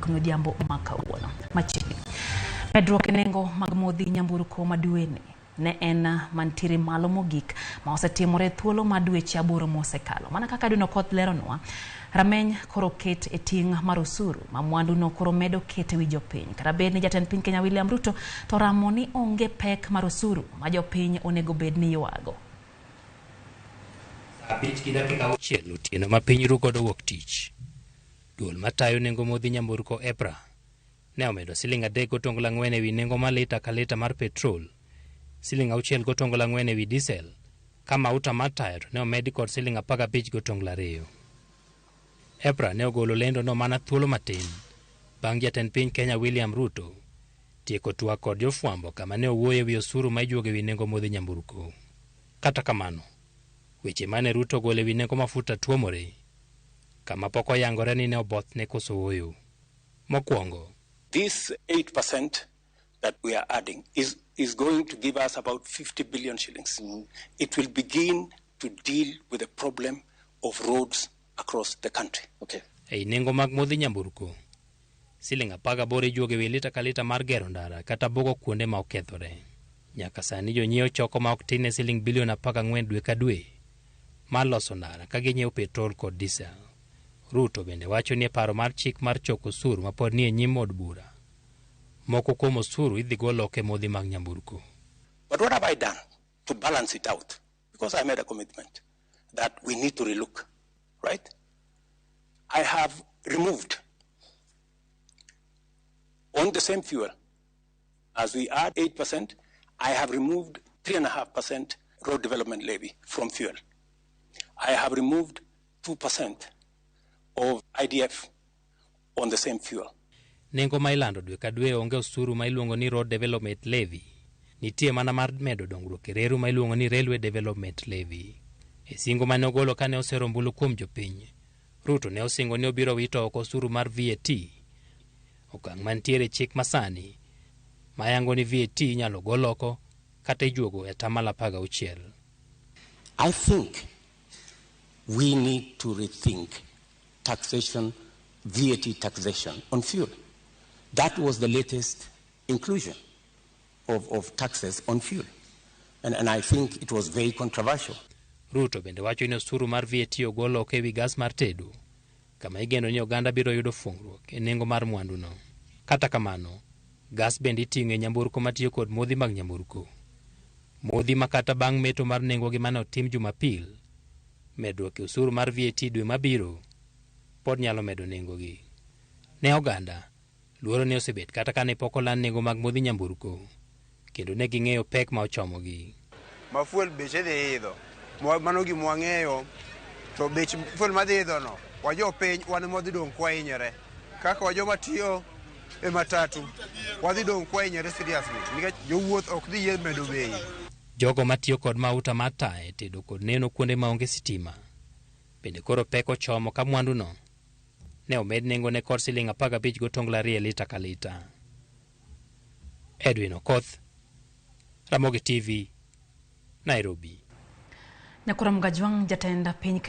30 odhiambo makawuono. Machiegni medruok e nengo mag modhi nyamburko maduene ne en mantiere malo mogik ma osetimore thuolo ma dweche 8 mosekalo. Mana kaka Dino Koth leronwa, rameny koro ket e ting' mar osuru ma mwandu no koro medo ket e wi jopiny. Kata bed ni jatend piny Kenya William Ruto to ramo ni onge pek mar osuru ma jopiny onego bed ni ywago. Abich dakika 6 otieno ma piny ru godo wuok tich. Duol matayo nengo modhi nyamburko EPRA ne omedo siling 3.4 ewi nengo ma lita ka lita mar petrol, siling 6.4 ewi diesel, ka mauta mar taya to ne omedi kod siling 15.2. EPRA ne ogolo lendo no mana thuolo matin bang' jatend piny Kenya William Ruto tieko twak kod jofwambo kama ne owuoye wi osuru ma ijuogo ewi nengo modhi nyamburko. Kata kamano, weche mane Ruto golo ewi nengo mafuta tuomore kama pok oyangore ni ne oboth ne koso wuoyo. Mokwongo, this 8% that we are adding is going to give us about 50 billion shillings. It will begin to deal with the problem of roads across the country. Okay. Ei nengo mag modhi nyamburko, siling 18 ijuogo ewi lita ka lita mar gero ndara kata bogo kuonde ma okethore. Nyaka sani jonyiewo choko ma ok tin siling bilion 14 dwe ka dwe mar loso ndara ka ginyiewo petrol kod diesel. Ruto bende wacho ni paro mar chik mar choko osuru ma pod ni e nyim od bura. Moko kuom osuru idhi gol oko e modhi mag nyamburko. But what have I done to balance it out? Because I made a commitment that we need to relook, right? I have removed on the same fuel, as we add 8%, I have removed 3.5% road development levy from fuel. I have removed 2% of IDF on the same fuel. Nengo ma ilando dwe ka dwe onge osuru ma iluongo ni road development levy. Nitie mana mar medo dongruok e reru ma iluongo ni railway development levy. E singo mane ogolo kane osero ombulu kuom jopiny, Ruto ne osingo ni obiro wito oko osuru mar VAT. Okang' mantiere chik masani mayango ni VAT nyalo gol oko kata ijuogo e 16%. I think we need to rethink taxation, VAT taxation on fuel. That was the latest inclusion of taxes on fuel. And I think it was very controversial. Ruto bende wacho ni osuru mar VAT ogolo oko ewi gas mar tedo, kama igeno ni oganda biro yudo fungruok e nengo mar mwandu no. Kata kamano, gas bende iting'o e nyamburko matiyo kod modhi mag nyamburko. Modhi makata bang' meto mar nengo gi mane otim Jumapil, medruok e osuru mar VAT dwe mabiro pod nyalo medo nengo gi. Ne oganda, luoro ne osebet kata kane pok oland nengo mag modhi nyamburko, kendo ne ging'eyo pek ma ochomo gi. Mafuel beche dhi idho, mano gi mwang'eyo, to bech fuel madhi idho no, wajo piny wan modhi dong' kwa inyere. Kaka wajo matiyo e matatu, wadhi dong' kwa inyere seriously, nikech jowuoth ok dhi yie medo bei. Jogo matiyo kod mauta mar taya tedo kod neno kuonde maonge sitima bende koro pek ochomo ka mwandu no ne omed nengo ne kod siling 15.2 lita ka lita. Dino Koth, Ramogi TV, Nairobi. Nyakura Mgajwang' jatend piny